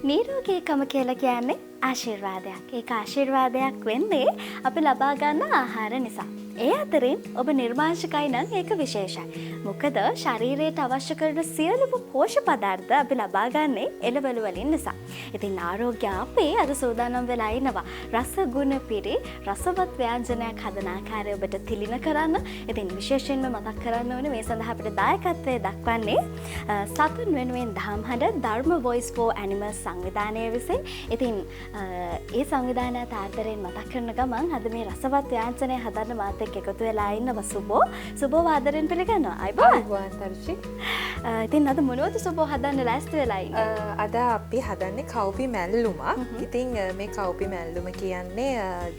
නිරෝගීකම කියලා කියන්නේ ආශිර්වාදයක්. ඒක ආශිර්වාදයක් වෙන්නේ අපි ලබා ගන්න ආහාර නිසා. ඒ අතරින් ඔබ නිර්මාංශකයි නම් ඒක විශේෂයි. මොකද ශරීරයට අවශ්‍ය කරන සියලුම පෝෂ්‍ය පදාර්ථ අපි ලබා ගන්නේ එළවලු වලින් නිසා. ඉතින් ආරෝග්‍ය අපේ අද සූදානම් වෙලා ඉනවා රස ගුණ පිරි රසවත් ව්‍යංජනයක් හදන ආකාරය ඔබට තිලින කරන්න. ඉතින් විශේෂයෙන්ම මතක් කරන්න ඕනේ මේ සඳහා අපිට දායකත්වයේ දක්වන්නේ සතුන් වෙනුවෙන් දහම් හඬ ධර්ම voice for animals සංවිධානය විසින්. ඉතින් ඒ සංවිධානයත් ආදරයෙන් මතක් කරන ගමන් අද මේ රසවත් ව්‍යංජනය හදන්න මාත් එක්ක එකතු වෙලා ඉන්නවා සුබෝ ආදරයෙන් පිළිගන්නවා. අයිබෝන් තර්ෂි. ඉතින් අද මොනවද සුබෝ හදන්න ලෑස්ති වෙලා ඉන්නේ? අද අපි හදන්නේ කව්පි මැල්ලුමක්. ඉතින් මේ කව්පි මැල්ලුම කියන්නේ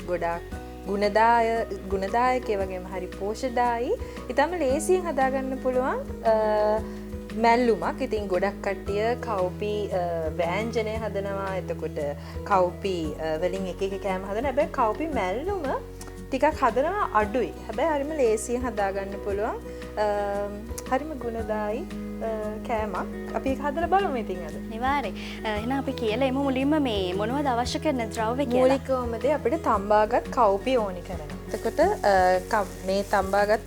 ගොඩාක් ගුණදායක ඒ වගේම හරි පෝෂ්‍යදායී. ඊටම ලේසියෙන් හදාගන්න පුළුවන් මැල්ලුමක්. ඉතින් ගොඩක් කට්ටිය කව්පි ව්‍යංජනය හදනවා. එතකොට කව්පි වලින් එක කෑම හදන. හැබැයි කව්පි මැල්ලුම ටිකක් හදනවා අඩුයි. හැබැයි හරිම ලේසියෙන් හදාගන්න පුළුවන් හරිම ගුණදායී කෑමක්. අපි ඒක හදලා බලමු ඉතින් අද. අනිවාර්යෙන්. එහෙනම් අපි කියලා එමු මුලින්ම මේ මොනවද අවශ්‍ය කරන ද්‍රව්‍ය කියලා. මූලිකවම අපිට තම්බාගත් කව්පි ඕනි කරනවා. එතකොට මේ තම්බාගත්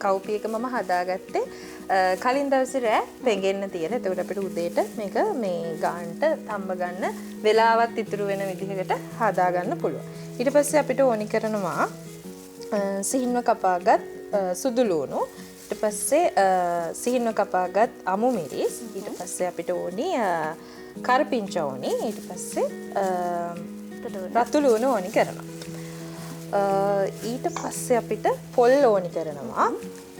කව්පි එක මම හදාගත්තේ කලින් දවසේ රෑ පෙඟෙන්න තියලා. එතකොට අපිට උදේට මේක මේ ගානට තම්බ ගන්න වෙලාවත් ඉතුරු වෙන විදිහකට හදාගන්න පුළුවන්. ඊට පස්සේ අපිට ඕනි කරනවා සිහින්ව කපාගත් සුදු ලුණු. ඊට පස්සේ සිහින්ව කපාගත් අමු මිරිස්. ඊට පස්සේ අපිට ඕනි කරපිංච ඕනි. ඊට පස්සේ රතු ලුණු ඕනි කරනවා. ඊට පස්සේ අපිට පොල් ඕනි කරනවා.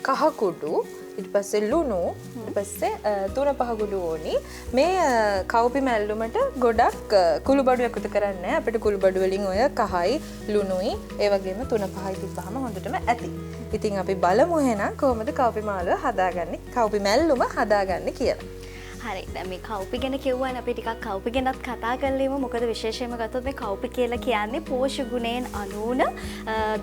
කහ කුඩු. ඊට පස්සේ ලුණු. ඊට පස්සේ තුන පහ කුඩු ඕනි. මේ කව්පි මැල්ලුමට ගොඩක් කුළු බඩු එකතු කරන්නේ නැහැ. අපිට කුළු බඩු වලින් ඔය කහයි ලුණුයි ඒ වගේම තුන පහයි තිබ්බහම හොඳටම ඇති. ඉතින් අපි බලමු එහෙනම් කොහොමද කව්පි මාළුව හදාගන්නේ කව්පි මැල්ලුම හදාගන්නේ කියලා. හරි. දැන් මේ කව්පි ගැන කියවුවාන අපි ටිකක් කව්පි ගැනත් කතා කරලෙමු. මොකද විශේෂයෙන්ම ගත්තොත් මේ කව්පි කියලා කියන්නේ පෝෂ්‍ය ගුණයෙන් අනූන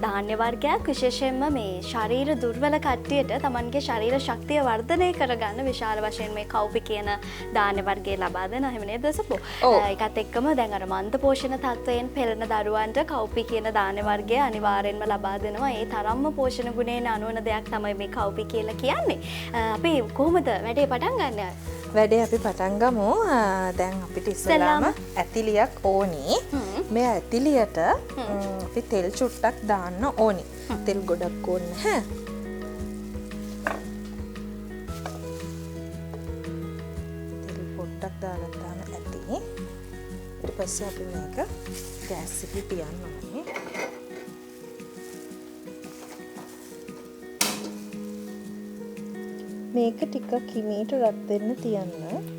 ධාන්‍ය වර්ගයක්. විශේෂයෙන්ම මේ ශරීර දුර්වල කට්ටියට තමන්ගේ ශරීර ශක්තිය වර්ධනය කරගන්න විශාල වශයෙන් මේ කව්පි කියන ධාන්‍ය වර්ගය ලබා දෙනවා. එහෙම නේද සුබෝ? ඒකත් එක්කම දැන් අර මන්ද පෝෂණ තත්වයෙන් පෙළෙන දරුවන්ට කව්පි කියන ධාන්‍ය වර්ගය අනිවාර්යෙන්ම ලබා දෙනවා. ඒ තරම්ම පෝෂණ ගුණයෙන් අනූන දෙයක් තමයි මේ කව්පි කියලා කියන්නේ. අපි කොහොමද වැඩේ පටන් ගන්නේ? වැඩේ අපි පටන් ගමු. දැන් අපිට ඉස්සෙල්ලාම ඇතිලියක් ඕනි. මේ ඇතිලියට අපි තෙල් චුට්ටක් දාන්න ඕනි. තෙල් ගොඩක් ඕනේ නැහැ. තෙල් පොඩ්ඩක් දාගත්තාම ඇති. ඊට පස්සේ අපි මේක ගෑස් එකේ තියන්න ඕනේ. මේක ටිකක් හිමීට රත් වෙන්න තියන්න.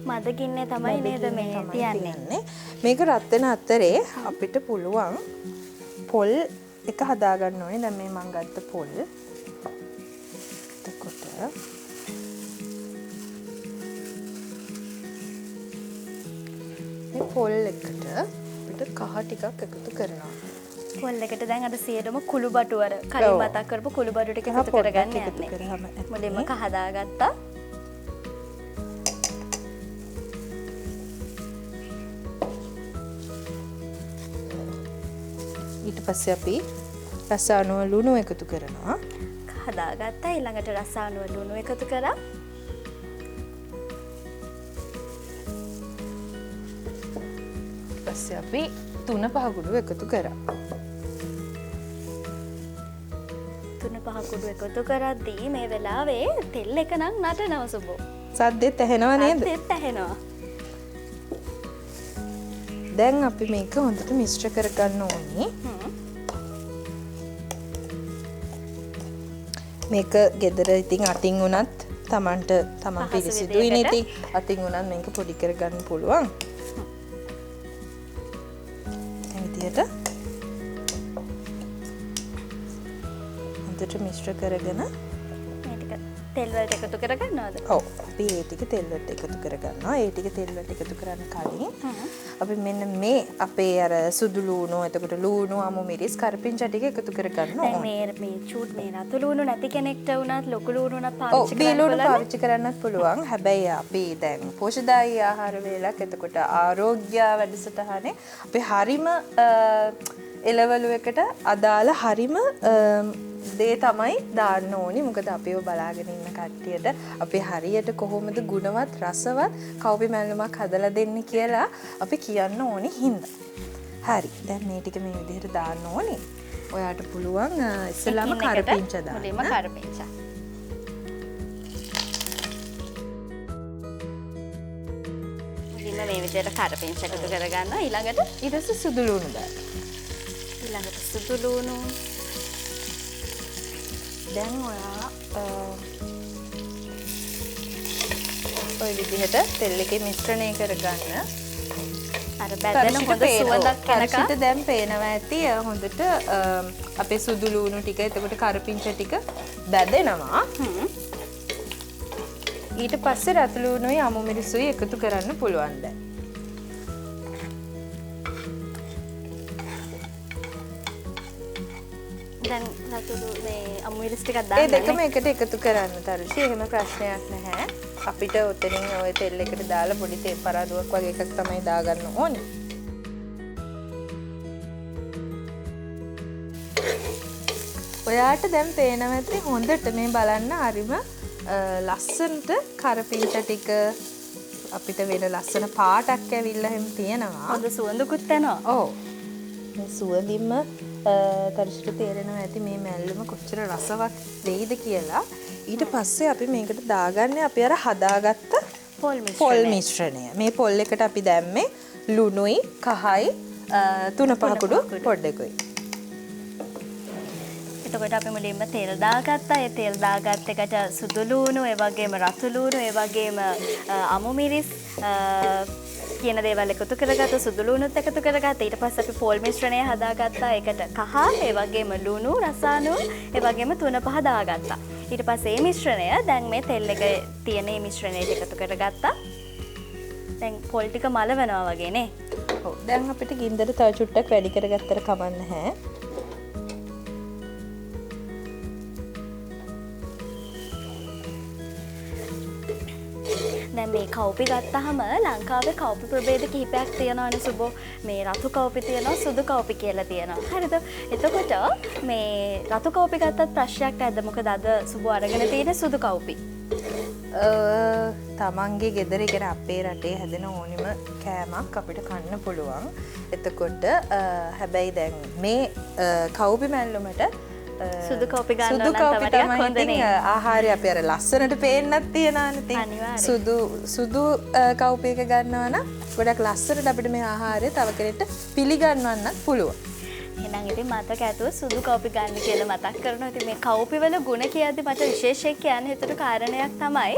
මද ගින්නේ තමයි නේද මේ තියන්නේ. මේක රත් වෙන අතරේ අපිට පුළුවන් පොල් එක හදාගන්න ඕනේ. දැන් මේ මම ගත්ත පොල්. එතකොට මේ පොල් එකට අපිට කහ ටිකක් එකතු කරනවා. පොල් එකට දැන් අර සියලුම කුළු බඩු වල කලින් මතක් කරපු කුළු බඩු ටික එකතු කරගන්න යන්නේ. මුලින්ම කහ දාගත්තා. ඊට පස්සේ අපි රසායන ලුණු එකතු කරනවා. කහ දාගත්තා. ඊළඟට රසායන ලුණු එකතු කරා. ඊට පස්සේ අපි තුන පහ කුඩු එකතු කරා. තුන පහ කුඩු එකතු කරද්දී මේ වෙලාවේ තෙල් එක නම් නටනවා සුබෝ. සද්දෙත් ඇහෙනව නේද? සද්දෙත් ඇහෙනවා. දැන් අපි මේක හොඳට මිශ්‍ර කරගන්න ඕනේ. මේක ගෙදර ඉතින් අතින් උනත් තමන් පිරිසිදුයිනේ. ඉතින් අතින් උනත් මේක පොඩි කරගන්න පුළුවන්. විදියට හොඳට මිශ්‍ර කරගෙන මේ ටික තෙල් වලට එකතු කරගන්නවද? ඔව්. අපි ඒ ටික තෙල් වලට එකතු කරගන්නවා. ඒ ටික තෙල් වලට එකතු කරන්න කලින් අපි මෙන්න මේ අපේ අර සුදු ලූණු, එතකොට ලූණු, අමු මිරිස්, කරපිංචා ටික එකතු කරගන්න දැන් ඕනේ. මේ චූට් මේ රතු ලූණු නැති කෙනෙක්ට වුණත් ලොකු ලූණු උනත් ඔව්, පාවිච්චි බී කරන්න ලූණු පුළුවන්. පාවිච්චි කරන්නත් පුළුවන්. හැබැයි අපි දැන් පෝෂ්‍යදායී ආහාර වේලක්, එතකොට ආරෝග්‍ය වැඩසටහනේ අපි හරිම එලවලු එකට අදාළ හරිම දේ තමයි දාන්න ඕනි. මොකද අපිව බලාගෙන ඉන්න කට්ටියට අපි හරියට කොහොමද ගුණවත් රසවත් කව්පි මැල්ලුමක් හදලා දෙන්නේ කියලා අපි කියන්න ඕනි හින්දා. හරි. දැන් මේ ටික මේ විදිහට දාන්න ඕනි. ඔයාට පුළුවන් ඉස්සෙල්ලාම කරපිංචා දාන්න. මුලින්ම කරපිංචා. මුලින්ම මේ විදිහට කරපිංචා එකතු කරගන්න. ඊළඟට ඊට පස්සේ සුදු ලූණු දාන්න. ඊළඟට සුදු ලූණු. දැන් ඔයා ඔය විදිහට තෙල් එකේ මිශ්‍රණය කරගන්න. අර බැදෙන හොඳ සුවඳක් එනකන් දැන් පේනවා ඇති හොඳට අපේ සුදු ලූණු ටික, එතකොට කරපිංචා ටික බැදෙනවා. ඊට පස්සේ රතු ලූණුයි අමු මිරිසුයි එකතු කරන්න පුළුවන් දැන්. දැන් රතු මේ අමු මිරිස් ටිකක් ඒ දාන්න. දෙකම එකට එකතු කරන්න තරුෂි. එහෙම ප්‍රශ්නයක් නැහැ. අපිට උතනින් ওই තෙල් එකට දාලා පොඩි තේ පරාදුවක් වගේ එකක් තමයි දාගන්න ඕනේ. ඔයාට දැන් පේනවා ඇති හොඳට මේ බලන්න හරිම ලස්සනට කරපිංචා ටික අපිට වෙන ලස්සන පාටක් ඇවිල්ලා එහෙම තියෙනවා. හොඳ සුවඳකුත් එනවා. ඔව්. මේ සුවඳින්ම තරුෂිට තේරෙනවා ඇති මේ මැල්ලුම කොච්චර රසවත් වෙයිද කියලා. ඊට පස්සේ අපි මේකට දාගන්නේ අපි අර හදාගත්ත පොල් මිශ්‍රණය. මේ පොල් එකට අපි දැම්මේ ලුණුයි, කහයි, තුන පහ කුඩු පොඩ්ඩකුයි. එතකොට අපි මුලින්ම තෙල් දාගත්තා. ඒ තෙල් දාගත්ත එකට සුදු ලූණු, ඒ වගේම රතු ලූණු, ඒ වගේම අමු මිරිස් කියන දේවල් එකතු කරගත්ත. සුදු ලූණුත් එකතු කරගත්තා. ඊට පස්සේ අපි පොල් මිශ්‍රණය හදාගත්තා. ඒකට කහ, ඒ වගේම ලුණු, රසායන, ඒ වගේම තුන පහ දාගත්තා. ඊට පස්සේ මේ මිශ්‍රණය දැන් මේ තෙල් එක තියෙන මේ මිශ්‍රණයට එකතු කරගත්තා. දැන් පොල් ටික මලවනවා වගේ නේ. ඔව්. දැන් අපිට ගින්දර තව චුට්ටක් වැඩි කරගත්තට කමක් නැහැ. දැන් මේ කව්පි ගත්තාම ලංකාවේ කව්පි ප්‍රභේද කිහිපයක් තියෙනවානේ සුබෝ. මේ රතු කව්පි තියෙනවා, සුදු කව්පි කියලා තියෙනවා. හරිද? එතකොට මේ රතු කව්පි ගත්තත් ප්‍රශ්නයක් නැද්ද? මොකද අද සුබෝ අරගෙන තියෙන සුදු කව්පි. තමන්ගේ ගෙදර ඉගෙන අපේ රටේ හැදෙන ඕනෙම කෑමක් අපිට කන්න පුළුවන්. එතකොට හැබැයි දැන් මේ කව්පි මැල්ලුමට සුදු කව්පි ගන්න නම් තමයි හොඳ නේ. ආහාරය අපි අර ලස්සනට පේන්නත් තියනවානේ. අනිවාර්යයෙන්. සුදු කව්පි එක ගන්නවා නම් ගොඩක් ලස්සනට අපිට මේ ආහාරය තව කෙනෙක්ට පිළිගන්වන්නත් පුළුවන්. එහෙනම් ඉතින් මතක ඇතුව සුදු කව්පි ගන්න කියලා මතක් කරනවා. ඉතින් මේ කව්පි වල ගුණ කියද්දි මට විශේෂයෙන් කියන්න හිතුණු කාරණයක් තමයි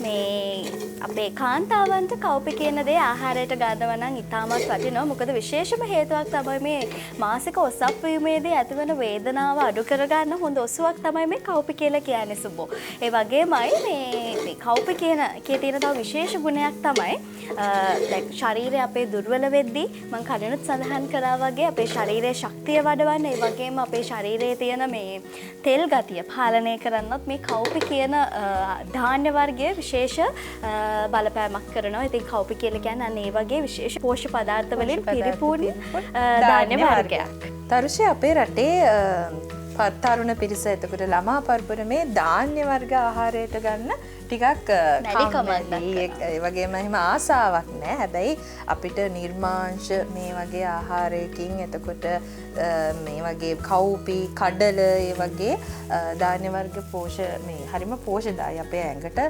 මේ අපේ කාන්තාවන්ට කව්පි කියන දේ ආහාරයට ගන්නවා නම් ඉතාමත් වටිනවා. මොකද විශේෂම හේතුවක් තමයි මේ මාසික ඔසප් වීමේදී ඇතිවන වේදනාව අඩු කරගන්න හොඳ ඔසුවක් තමයි මේ කව්පි කියලා කියන්නේ සුබෝ. ඒ වගේමයි මේ කව්පි කියන එකේ තියෙන තව විශේෂ ගුණයක් තමයි දැන් ශරීරය අපේ දුර්වල වෙද්දී මම කලිනුත් සඳහන් කරා වගේ අපේ ශරීරයේ ශක්තිය වඩවන්න, ඒ වගේම අපේ ශරීරයේ තියෙන මේ තෙල් ගතිය පාලනය කරන්නත් මේ කව්පි කියන ධාන්‍ය වර්ගය විශේෂ බලපෑමක් කරනවා. ඉතින් කව්පි කියලා කියන්නේ අන්න ඒ වගේ විශේෂ පෝෂ්‍ය පදාර්ථ වලින් පිරිපුන් ධාන්‍ය වර්ගයක්. තරුෂි අපේ රටේ තරුණ පිරිස, එතකොට ළමා පරපුර මේ ධාන්‍ය වර්ග ආහාරයට ගන්න ටිකක් ඒ වගේම එහෙම ආසාවක් නැහැ. හැබැයි අපිට නිර්මාංශ මේ වගේ ආහාරයකින්, එතකොට මේ වගේ කව්පි, කඩල, ඒ වගේ ධාන්‍ය වර්ග මේ හරිම පෝෂ්‍යදායී අපේ ඇඟට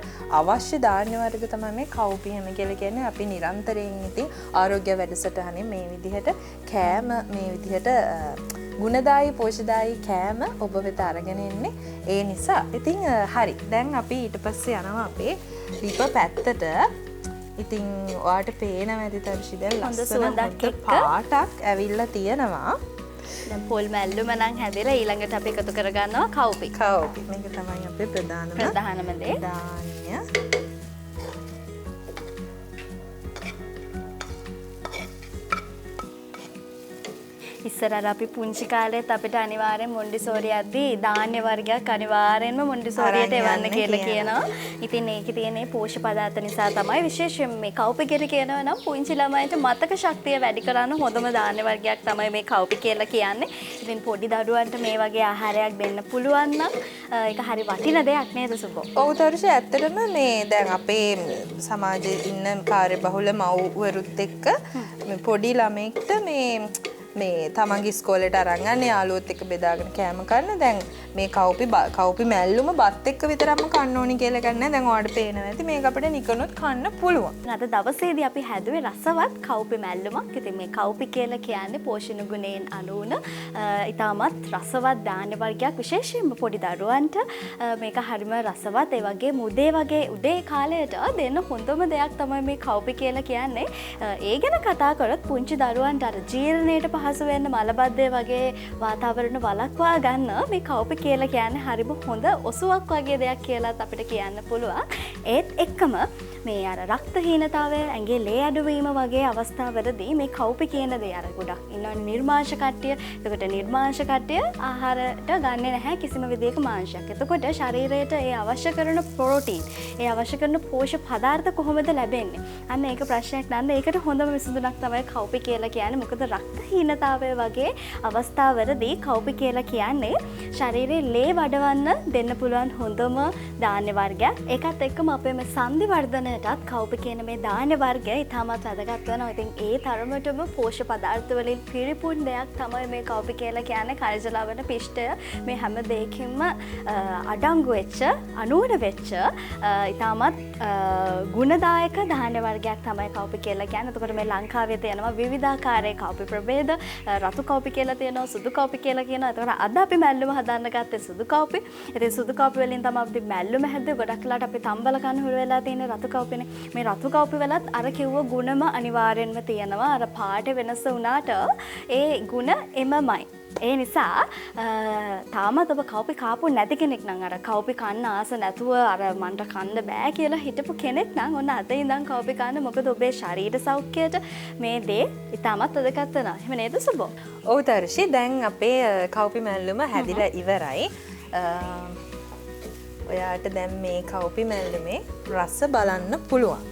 අවශ්‍ය ධාන්‍ය වර්ග තමයි මේ කව්පි හැම කියලා කියන්නේ. අපි නිරන්තරයෙන් ඉතින් ආරෝග්‍ය වැඩසටහනේ මේ විදිහට කෑම මේ විදිහට ගුණදායී පෝෂ්‍යදායී කෑම ඔබ වෙත අරගෙන එන්නේ. ඒ නිසා ඉතින් හරි. දැන් අපි ඊට පස්සේ යනවා අපේ ලිප පැත්තට. ඉතින් ඔයාට පේනවා ඇති තරුෂි දැන් ලස්සන පාටක් ඇවිල්ලා තියෙනවා. දැන් පොල් මැල්ලුම නම් හැදිලා ඊළඟට අපි එකතු කරගන්නවා කව්පි. කව්පි. මේක තමයි අපේ ප්‍රධානම දේ. ධාන්‍ය. ඉස්සර අපි පුංචි කාලෙත් අපිට අනිවාර්යෙන් මොන්ඩිසෝරි යද්දී ධාන්‍ය වර්ගයක් අනිවාර්යෙන්ම මොන්ඩිසෝරියට එවන්න කියලා කියනවා. ඉතින් ඒකේ තියෙන පෝෂ්‍ය පදාර්ථ නිසා තමයි විශේෂයෙන් මේ කව්පි කියලා කියනවා නම් පුංචි ළමයින්ට මතක ශක්තිය වැඩි කරන හොඳම ධාන්‍ය වර්ගයක් තමයි මේ කව්පි කියලා කියන්නේ. ඉතින් පොඩි දරුවන්ට මේ වගේ ආහාරයක් දෙන්න පුළුවන් නම් ඒක හරි වටින දෙයක් නේද සුබෝ? ඔව් තරුෂි ඇත්තටම මේ දැන් අපේ සමාජයේ ඉන්න කාර්යබහුල මව්වරුත් එක්ක පොඩි ළමෙක්ට මේ තමන්ගේ ඉස්කෝලේට අරන් යන යාළුවොත් එක්ක බෙදාගෙන කෑම කන්න දැන් මේ කව්පි මැල්ලුම බත් එක්ක විතරක්ම කන්න ඕනි කියලා ගන්න දැන් ඔයාලට පේනවා ඇති මේක අපිට නිකනොත් කන්න පුළුවන්. අද දවසේදී අපි හැදුවේ රසවත් කව්පි මැල්ලුමක්. ඉතින් මේ කව්පි කියලා කියන්නේ පෝෂණ ගුණයෙන් අනුන ඉතාමත් රසවත් ධාන්‍ය වර්ගයක් විශේෂයෙන්ම පොඩි දරුවන්ට මේක හරිම රසවත් ඒ වගේම උදේ කාලයට දෙන්න හොඳම දෙයක් තමයි මේ කව්පි කියලා කියන්නේ. ඒ ගැන කතා කරොත් පුංචි දරුවන්ට අර ජීර්ණයට පහසු වෙන්න මලබද්ධය වගේ වාතාවරණ වළක්වා ගන්න මේ කව්පි කියලා කියන්නේ හරිම හොඳ ඔසුවක් වගේ දෙයක් කියලාත් අපිට කියන්න පුළුවන්. ඒත් එක්කම මේ අර රක්තහීනතාවය ඇඟේ ලේ අඩුවීම වගේ අවස්ථාවලදී මේ කව්පි කියන දේ අර ගොඩක් ඉන්නවනේ නිර්මාංශ කට්ටිය. එතකොට නිර්මාංශ කට්ටිය ආහාරයට ගන්නෙ නැහැ කිසිම විදිහක මාංශයක්. එතකොට ශරීරයට ඒ අවශ්‍ය කරන ප්‍රෝටීන්, ඒ අවශ්‍ය කරන පෝෂ්‍ය පදාර්ථ කොහොමද ලැබෙන්නේ? අන්න ඒක ප්‍රශ්නයක් නන්ද. ඒකට හොඳම විසඳුමක් තමයි කව්පි කියලා කියන්නේ. මොකද රක්තහීනතාවය වගේ අවස්ථාවලදී කව්පි කියලා කියන්නේ ශරීරයේ ලේ වඩවන්න දෙන්න පුළුවන් හොඳම ධාන්‍ය වර්ගයක්. ඒකත් එක්කම අපේ මේ සන්ධි වර්ධනයටත් කව්පි කියන මේ ධාන්‍ය වර්ගය ඉතාමත් වැදගත් වෙනවා. ඉතින් ඒ තරමටම පෝෂ්‍ය පදාර්ථ වලින් පිරිපුන් දෙයක් තමයි මේ කව්පි කියලා කියන්නේ. කර්ජලවන පිෂ්ඨය මේ හැම දෙයකින්ම අඩංගු වෙච්ච, අනුවර වෙච්ච ඉතාමත් ගුණදායක ධාන්‍ය වර්ගයක් තමයි කව්පි කියලා කියන්නේ. එතකොට මේ ලංකාවේ තියෙනවා විවිධාකාරයේ කව්පි ප්‍රභේද. රතු කව්පි කියලා තියෙනවා, සුදු කව්පි කියලා කියනවා. එතකොට අද අපි මැල්ලුම හදන්න ගත්තේ සුදු කව්පි. ඉතින් සුදු කව්පි වලින් තමයි අපි මැල්ලුම හැදුවේ. ගොඩක් වෙලාට අපි තම්බල කන්න හුරු වෙලා තියෙන රතු කව්පිනේ. මේ රතු කව්පි වලත් අර කිව්ව ගුණම අනිවාර්යෙන්ම තියෙනවා. අර පාට වෙනස වුණාට ඒ ගුණ එමමයි. ඒ නිසා තාමත් ඔබ කව්පි කාපු නැති කෙනෙක් නම් අර කව්පි කන්න ආස නැතුව අර මන්ට කන්න බෑ කියලා හිටපු කෙනෙක් නම් ඔන්න අද ඉඳන් කව්පි කන්න. මොකද ඔබේ ශරීර සෞඛ්‍යයට මේ දේ ඉතාමත් වැදගත් වෙනවා. එහෙම නේද සුබෝ? ඔව් තර්ෂි දැන් අපේ කව්පි මැල්ලුම හැදිලා ඉවරයි. ඔයාට දැන් මේ කව්පි මැල්ලුමේ රස බලන්න පුළුවන්.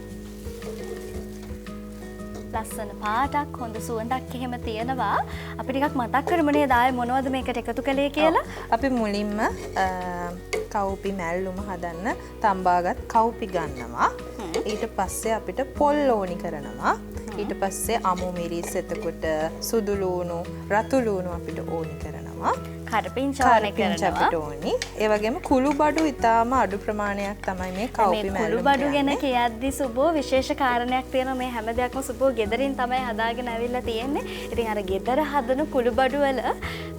ලස්සන පාටක් හොඳ සුවඳක් එහෙම තියෙනවා. අපි ටිකක් මතක් කරමු නේද ආයේ මොනවද මේකට එකතු කළේ කියලා? අපි මුලින්ම කව්පි මැල්ලුම හදන්න තම්බාගත් කව්පි ගන්නවා. ඊට පස්සේ අපිට පොල් ඕනි කරනවා. ඊට පස්සේ අමු මිරිස්, එතකොට සුදු ලූණු, රතු ලූණු අපිට ඕනි කරනවා. කරපිංච අපිට ඕනි. ඒ වගේම කුළු බඩු ඉතාම අඩු ප්‍රමාණයක් තමයි මේ කව්පි මැල්ලුම. කුළු බඩු ගැන කියද්දි සුබෝ විශේෂ කාරණයක් තියෙනවා. මේ හැම දෙයක්ම සුබෝ ගෙදරින් තමයි හදාගෙන ඇවිල්ලා තියෙන්නේ. ඉතින් අර ගෙදර හදන කුළු බඩු වල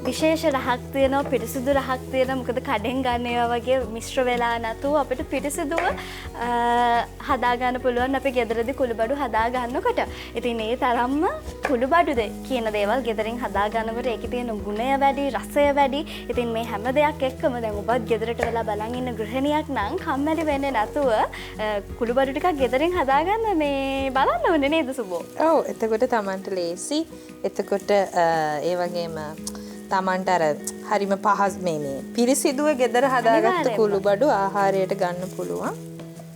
විශේෂ රහක් තියෙනවා, පිරිසිදු රහක් තියෙනවා. මොකද කඩෙන් ගන්න ඒවා වගේ මිශ්‍ර වෙලා නැතුව අපිට පිරිසිදුව හදා ගන්න පුළුවන් අපි ගෙදරදී කුළු බඩු හදා ගන්නකොට. ඉතින් ඒ තරම්ම කුළු බඩු කියන දේවල් ගෙදරින් හදා ගන්නකොට ඒකේ තියෙන ගුණය වැඩි, රසය වැඩි. ඉතින් මේ හැම දෙයක් එක්කම දැන් ඔබත් ගෙදරට වෙලා බලන් ඉන්න ගෘහිණියක් නම් කම්මැලි වෙන්නේ නැතුව කුළු බඩු ටිකක් ගෙදරින් හදාගන්න මේ බලන්න ඕනේ නේද සුබෝ? ඔව් එතකොට Tamanට ලේසි. එතකොට ඒ වගේම Tamanට අර හරිම පහස් මේ පිරිසිදුව ගෙදර හදාගත්ත කුළු බඩු ආහාරයට ගන්න පුළුවන්.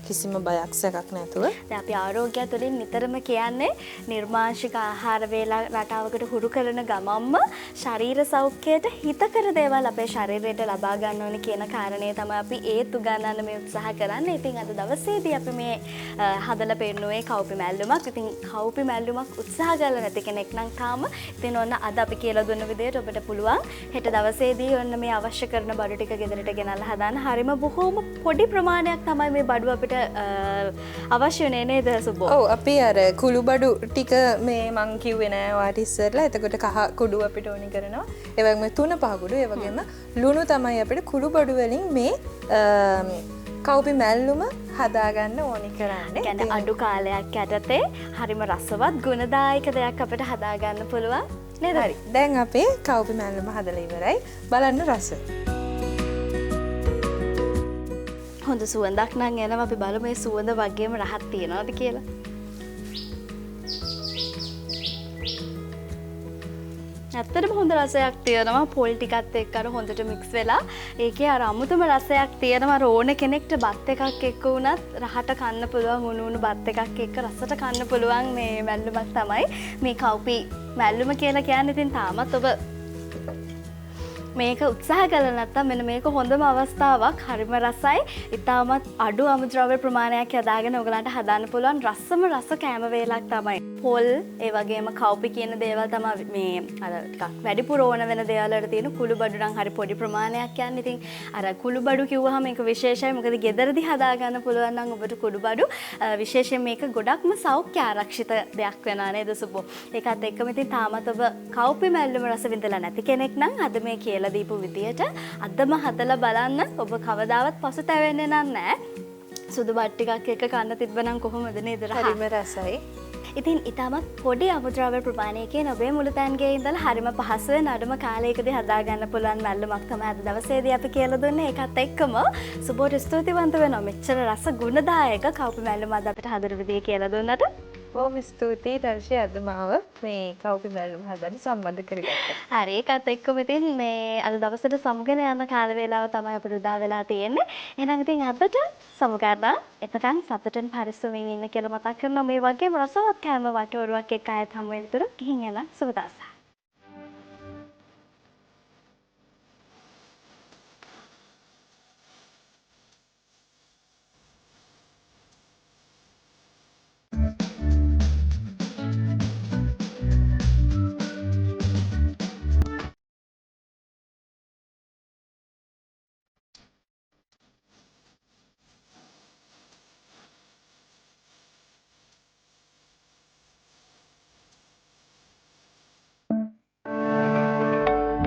කිසිම බයක් සැකක් නැතුව. දැන් අපි ආරෝග්‍ය තුළින් නිතරම කියන්නේ නිර්මාංශික ආහාර වේලා රටාවකට හුරු කරන ගමම්ම ශරීර සෞඛ්‍යයට හිතකර දේවල් අපේ ශරීරයට ලබා ගන්න ඕනේ කියන කාරණේ තමයි අපි ඒත් උගන්වන්න මේ උත්සාහ කරන්නේ. ඉතින් අද දවසේදී අපි මේ හදලා පෙන්නුවේ කව්පි මැල්ලුමක්. ඉතින් කව්පි මැල්ලුමක් උත්සාහ කරලා නැති කෙනෙක් නම් තාම ඉතින් ඔන්න අද අපි කියලා දුන්න විදිහට ඔබට පුළුවන් හෙට දවසේදී ඔන්න මේ අවශ්‍ය කරන බඩු ටික ගෙදරට ගෙනල්ලා හදාන්න. හරිම බොහෝම පොඩි ප්‍රමාණයක් තමයි මේ බඩු අපිට අවශ්‍ය වෙන්නේ නේද සුබෝ? ඔව් අපි අර කුළු බඩු ටික මේ මං කිව්වේ නෑ ඔයාට ඉස්සෙල්ලා. එතකොට කහ කුඩු අපිට ඕනි කරනවා. ඒ වගේම 3-5 කුඩු, ඒ වගේම ලුණු තමයි අපිට කුළු බඩු වලින් මේ කවුපි මැල්ලුම හදාගන්න ඕනි කරන්නේ. ගැන අඩු කාලයක් යටතේ හරිම රසවත් ගුණදායක දෙයක් අපිට හදාගන්න පුළුවන් නේද? හරි. දැන් අපේ කවුපි මැල්ලුම හදලා ඉවරයි. බලන්න රස. හොඳ සුවඳක් නම් එනවා. අපි බලමු මේ සුවඳ වගේම රහක් තියනවද කියලා. ඇත්තටම හොඳ රසයක් තියෙනවා. පොල් ටිකත් එක්ක අර හොඳට මික්ස් වෙලා ඒකේ අර අමුතුම රසයක් තියෙනවා. අර ඕන කෙනෙක්ට බත් එකක් එක්ක වුණත් රහට කන්න පුළුවන් උණු උණු බත් එකක් එක්ක රසට කන්න පුළුවන් මේ මැල්ලුමක් තමයි මේ කව්පි මැල්ලුම කියලා කියන්නේ. ඉතින් තාමත් ඔබ මේක උත්සාහ කළා නැත්නම් මෙන්න මේක හොඳම අවස්ථාවක්. හරිම රසයි. ඉතාමත් අඩු අමුද්‍රව්‍ය ප්‍රමාණයක් යදාගෙන ඔයගලන්ට හදාන්න පුළුවන් රසම රස කෑම වේලක් තමයි. පොල් ඒ වගේම කව්පි කියන දේවල් තමයි මේ අර ටිකක් වැඩිපුර ඕන වෙන දේවල් වල තියෙන කුළුබඩු නම් හරි පොඩි ප්‍රමාණයක් යන්නේ. ඉතින් අර කුළුබඩු කිව්වහම මේක විශේෂයි. මොකද ගෙදරදී හදාගන්න පුළුවන් නම් ඔබට කුළුබඩු විශේෂයෙන් මේක ගොඩක්ම සෞඛ්‍ය ආරක්ෂිත දෙයක් වෙනවා නේද සුබෝ? ඒකත් එක්කම ඉතින් තාමත් ඔබ කව්පි මැල්ලුම රස විඳලා නැති කෙනෙක් නම් අද මේ කියලා දීපු විදියට අදම හදලා බලන්න. ඔබ කවදාවත් පසුතැවෙන්නේ නැහැ. සුදු බත් ටිකක් එක කන්න තිබ්බනම් කොහොමද නේද? හරිම රසයි. ඉතින් ඉතාමත් පොඩි අමුද්‍රව්‍ය ප්‍රමාණයකින් ඔබේ මුළුතැන්ගේ ඉඳලා හරිම පහසුවෙන් අඩුම කාලයකදී හදාගන්න පුළුවන් මැල්ලුමක් තමයි අද දවසේදී අපි කියලා දුන්නේ. ඒකත් එක්කම සුබෝට ස්තුතිවන්ත වෙනවා. මෙච්චර රස ගුණදායක කව්පි මැල්ලුම අද අපිට හදන විදිය කියලා දුන්නට. බොහොම ස්තුතියි දර්ශී අද මාව මේ කව්පි මැල්ලුම හදන්න සම්බන්ධ කරගත්තා. හරි. ඒකත් එක්කම ඉතින් මේ අද දවසට සමුගෙන යන කාල වේලාව තමයි අපිට උදා වෙලා තියෙන්නේ. එහෙනම් ඉතින් අදට සමු ගන්න. එතකන් සතුටෙන් පරිස්සමෙන් ඉන්න කියලා මතක් කරනවා. මේ වගේම රසවත් කෑම වටවරුවක් එක්ක ආයෙත් හමු වෙන තුරු ගිහින් යන සුබ දවසක්.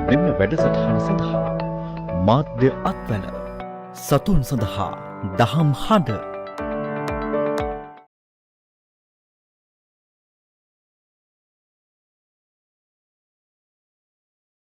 මෙම වැඩසටහන සඳහා මාධ්‍ය අත්වැල සතුන් සඳහා දහම් හඬ